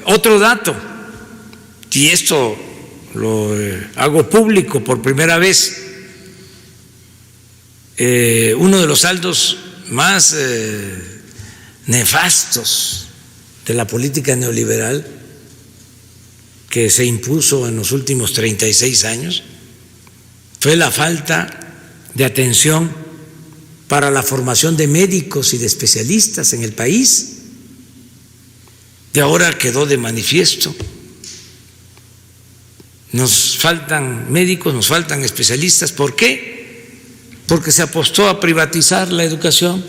Otro dato, y esto lo hago público por primera vez, uno de los saldos más nefastos de la política neoliberal que se impuso en los últimos 36 años fue la falta de atención para la formación de médicos y de especialistas en el país. Y ahora quedó de manifiesto. Nos faltan médicos, nos faltan especialistas. ¿Por qué? Porque se apostó a privatizar la educación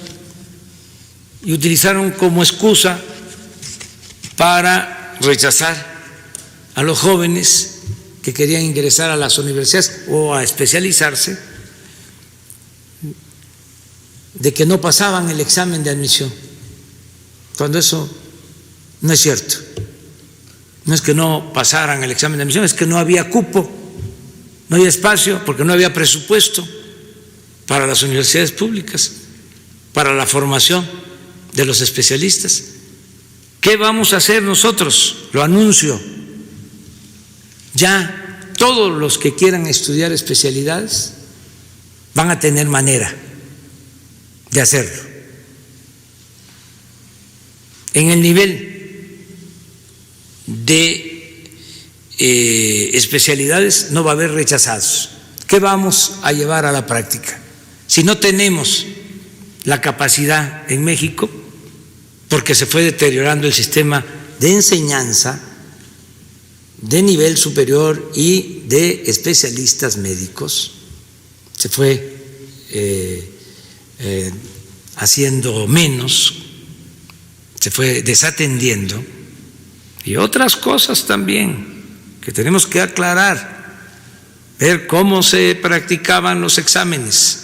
y utilizaron como excusa para rechazar a los jóvenes que querían ingresar a las universidades o a especializarse, de que no pasaban el examen de admisión, cuando eso no es cierto. No es que no pasaran el examen de admisión, es que no había cupo, no había espacio, porque no había presupuesto para las universidades públicas, para la formación de los especialistas. ¿Qué vamos a hacer nosotros? Lo anuncio. Ya todos los que quieran estudiar especialidades van a tener manera de hacerlo. En el nivel de especialidades no va a haber rechazados. ¿Qué vamos a llevar a la práctica? Si no tenemos la capacidad en México, porque se fue deteriorando el sistema de enseñanza de nivel superior y de especialistas médicos, se fue haciendo menos, se fue desatendiendo, y otras cosas también que tenemos que aclarar, ver cómo se practicaban los exámenes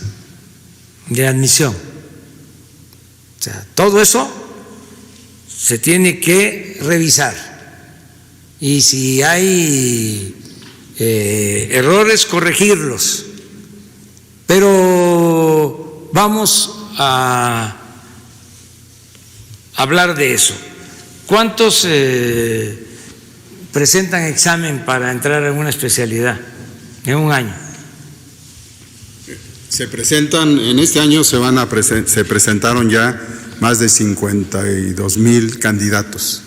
de admisión. O sea, todo eso se tiene que revisar, y si hay errores, corregirlos, pero vamos a hablar de eso. ¿Cuántos presentan examen para entrar en una especialidad en un año? Se presentan, en este año se presentaron ya más de 52,000 candidatos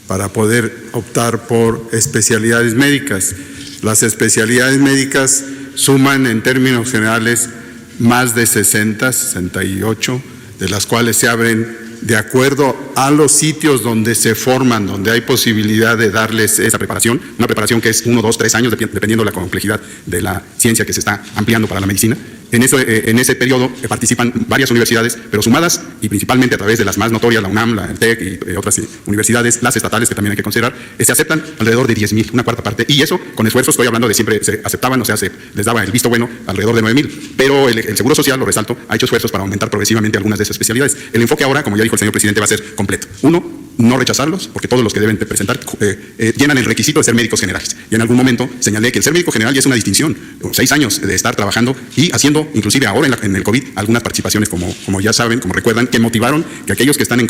para poder optar por especialidades médicas. Las especialidades médicas suman en términos generales más de 68, de las cuales se abren de acuerdo a los sitios donde se forman, donde hay posibilidad de darles esa preparación, una preparación que es 1, 2, 3 años, dependiendo de la complejidad de la ciencia que se está ampliando para la medicina. En ese periodo participan varias universidades, pero sumadas y principalmente a través de las más notorias, la UNAM, la TEC y otras universidades, las estatales que también hay que considerar, se aceptan alrededor de 10,000, una cuarta parte. Y eso, con esfuerzos, estoy hablando de siempre se aceptaban, o sea, se les daba el visto bueno alrededor de 9,000. Pero el Seguro Social, lo resalto, ha hecho esfuerzos para aumentar progresivamente algunas de esas especialidades. El enfoque ahora, como ya dijo el señor presidente, va a ser completo. Uno, no rechazarlos, porque todos los que deben presentar llenan el requisito de ser médicos generales. Y en algún momento señalé que el ser médico general ya es una distinción, 6 años de estar trabajando y haciendo, inclusive ahora en el COVID, algunas participaciones, como ya saben, como recuerdan, que motivaron que aquellos que están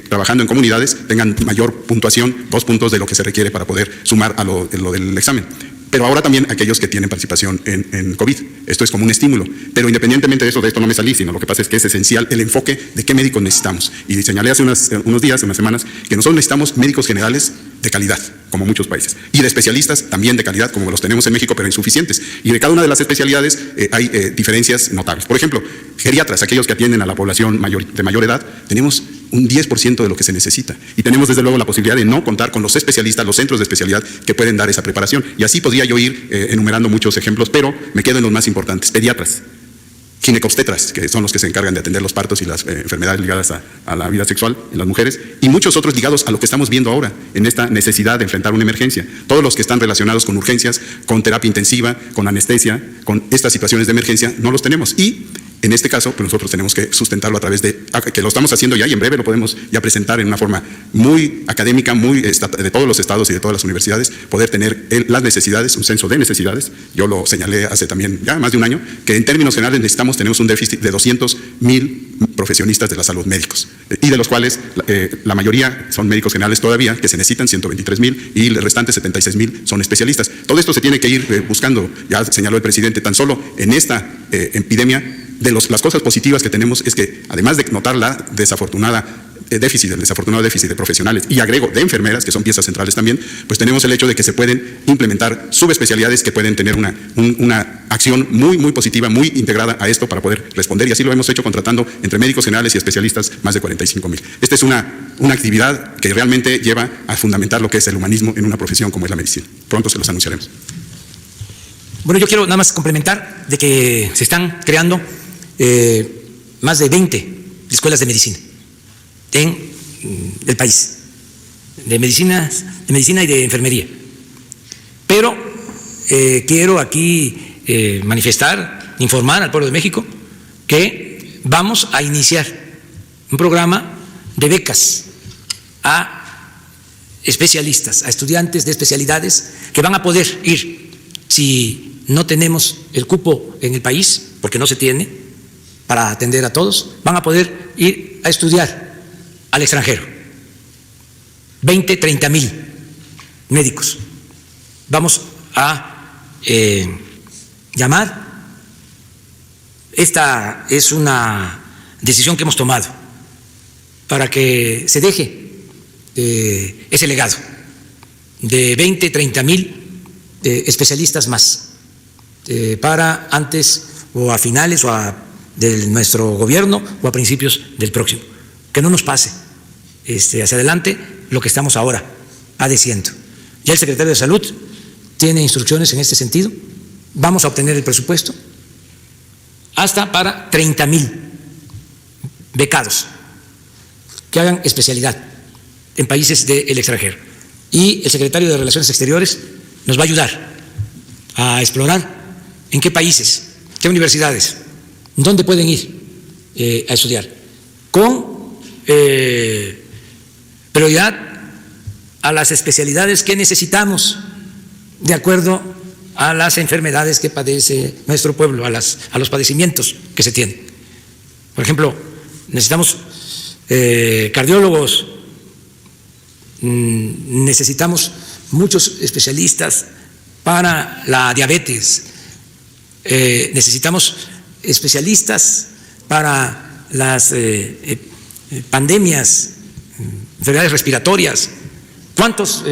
trabajando en comunidades tengan mayor puntuación, 2 puntos de lo que se requiere para poder sumar a lo del examen. Pero ahora también aquellos que tienen participación en COVID. Esto es como un estímulo. Pero independientemente de eso, de esto no me salí, sino lo que pasa es que es esencial el enfoque de qué médicos necesitamos. Y señalé hace unos días, unas semanas, que nosotros necesitamos médicos generales de calidad, como muchos países, y de especialistas también de calidad, como los tenemos en México, pero insuficientes. Y de cada una de las especialidades hay diferencias notables. Por ejemplo, geriatras, aquellos que atienden a la población de mayor edad, tenemos un 10% de lo que se necesita. Y tenemos desde luego la posibilidad de no contar con los especialistas, los centros de especialidad que pueden dar esa preparación. Y así podría yo ir enumerando muchos ejemplos, pero me quedo en los más importantes. Pediatras, ginecobstetras, que son los que se encargan de atender los partos y las enfermedades ligadas a la vida sexual en las mujeres, y muchos otros ligados a lo que estamos viendo ahora, en esta necesidad de enfrentar una emergencia. Todos los que están relacionados con urgencias, con terapia intensiva, con anestesia, con estas situaciones de emergencia, no los tenemos. Y En este caso, pues nosotros tenemos que sustentarlo a través de, que lo estamos haciendo ya y en breve lo podemos ya presentar en una forma muy académica, muy de todos los estados y de todas las universidades, poder tener las necesidades, un censo de necesidades. Yo lo señalé hace también ya más de un año, que en términos generales tenemos un déficit de 200,000 profesionistas de la salud médicos, y de los cuales la mayoría son médicos generales todavía, que se necesitan 123,000, y el restante 76,000 son especialistas. Todo esto se tiene que ir buscando, ya señaló el presidente, tan solo en esta epidemia. Las cosas positivas que tenemos es que, además de notar el desafortunado déficit de profesionales, y agrego de enfermeras, que son piezas centrales también, pues tenemos el hecho de que se pueden implementar subespecialidades que pueden tener una acción muy, muy positiva, muy integrada a esto para poder responder, y así lo hemos hecho contratando entre médicos generales y especialistas más de 45,000. Esta es una actividad que realmente lleva a fundamentar lo que es el humanismo en una profesión como es la medicina. Pronto se los anunciaremos. Bueno, yo quiero nada más complementar de que se están creando más de 20 escuelas de medicina en el país, de medicina y de enfermería. Pero quiero aquí manifestar, informar al pueblo de México que vamos a iniciar un programa de becas a especialistas, a estudiantes de especialidades que van a poder ir, si no tenemos el cupo en el país, porque no se tiene para atender a todos, van a poder ir a estudiar al extranjero. 20,000-30,000 médicos. Vamos a llamar. Esta es una decisión que hemos tomado para que se deje ese legado de 20,000-30,000 especialistas más para antes o a finales de nuestro gobierno o a principios del próximo. Que no nos pase hacia adelante lo que estamos ahora padeciendo. Ya el secretario de Salud tiene instrucciones en este sentido. Vamos a obtener el presupuesto hasta para 30,000 becados que hagan especialidad en países del extranjero. Y el secretario de Relaciones Exteriores nos va a ayudar a explorar en qué países, qué universidades, dónde pueden ir a estudiar, con prioridad a las especialidades que necesitamos de acuerdo a las enfermedades que padece nuestro pueblo, a los padecimientos que se tienen. Por ejemplo, necesitamos cardiólogos, necesitamos muchos especialistas para la diabetes, necesitamos especialistas para las pandemias, enfermedades respiratorias. ¿Cuántos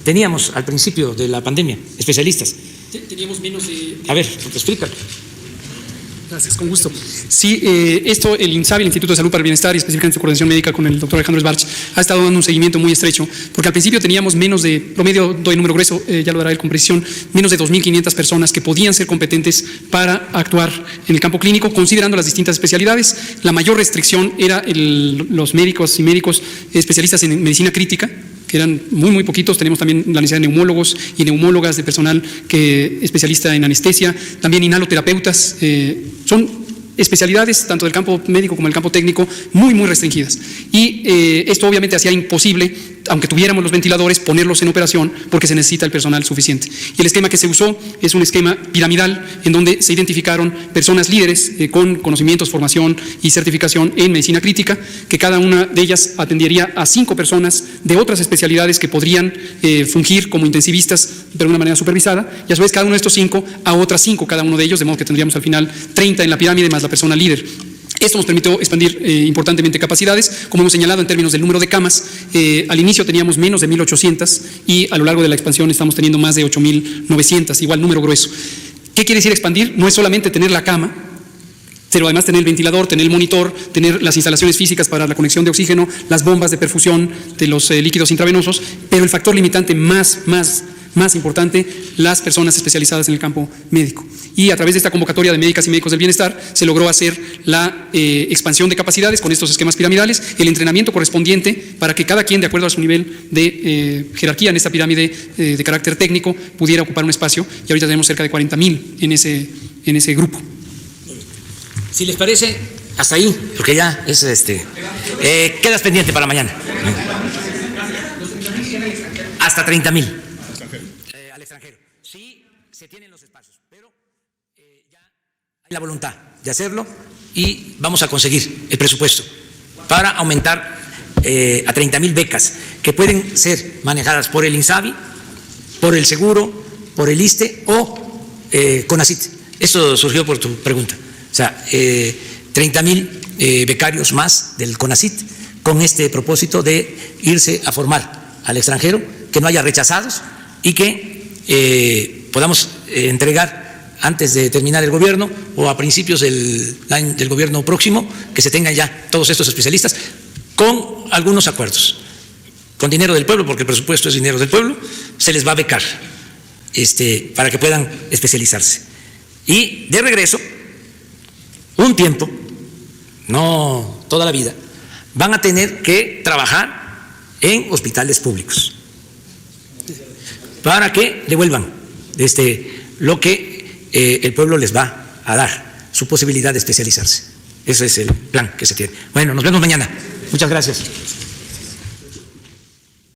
teníamos al principio de la pandemia, especialistas? Teníamos menos de... A ver, explícalo. Gracias, con gusto. Sí, esto el INSABI, el Instituto de Salud para el Bienestar, y específicamente su coordinación médica con el doctor Alejandro Sbarch, ha estado dando un seguimiento muy estrecho, porque al principio teníamos menos de, promedio, doy número grueso, ya lo dará él con precisión, menos de 2,500 personas que podían ser competentes para actuar en el campo clínico, considerando las distintas especialidades. La mayor restricción era los médicos y médicos especialistas en medicina crítica, que eran muy, muy poquitos. Tenemos también la necesidad de neumólogos y neumólogas, de personal especialista en anestesia, también inhaloterapeutas. Son especialidades, tanto del campo médico como del campo técnico, muy, muy restringidas. Y esto obviamente hacía imposible, aunque tuviéramos los ventiladores, ponerlos en operación, porque se necesita el personal suficiente. Y el esquema que se usó es un esquema piramidal, en donde se identificaron personas líderes con conocimientos, formación y certificación en medicina crítica, que cada una de ellas atendería a 5 personas de otras especialidades que podrían fungir como intensivistas, pero de una manera supervisada, y a su vez cada uno de estos 5 a otras 5, cada uno de ellos, de modo que tendríamos al final 30 en la pirámide más la persona líder. Esto nos permitió expandir importantemente capacidades, como hemos señalado en términos del número de camas. Al inicio teníamos menos de 1,800 y a lo largo de la expansión estamos teniendo más de 8,900, igual número grueso. ¿Qué quiere decir expandir? No es solamente tener la cama, pero además tener el ventilador, tener el monitor, tener las instalaciones físicas para la conexión de oxígeno, las bombas de perfusión de los líquidos intravenosos, pero el factor limitante más importante, las personas especializadas en el campo médico. Y a través de esta convocatoria de médicas y médicos del bienestar se logró hacer la expansión de capacidades con estos esquemas piramidales, el entrenamiento correspondiente para que cada quien, de acuerdo a su nivel de jerarquía en esta pirámide de carácter técnico, pudiera ocupar un espacio, y ahorita tenemos cerca de 40,000 en ese grupo. Si les parece, hasta ahí, porque ya es quedas pendiente para mañana. Hasta 30,000 al extranjero. Sí, se tienen los espacios, pero ya hay la voluntad de hacerlo y vamos a conseguir el presupuesto para aumentar a 30,000 becas que pueden ser manejadas por el INSABI, por el Seguro, por el ISSSTE o CONACYT. Esto surgió por tu pregunta. O sea, 30,000 becarios más del CONACYT con este propósito de irse a formar al extranjero, que no haya rechazados y que podamos entregar antes de terminar el gobierno o a principios del gobierno próximo, que se tengan ya todos estos especialistas con algunos acuerdos, con dinero del pueblo, porque el presupuesto es dinero del pueblo, se les va a becar para que puedan especializarse. Y de regreso, un tiempo, no toda la vida, van a tener que trabajar en hospitales públicos para que devuelvan lo que el pueblo les va a dar, su posibilidad de especializarse. Ese es el plan que se tiene. Bueno, nos vemos mañana. Muchas gracias.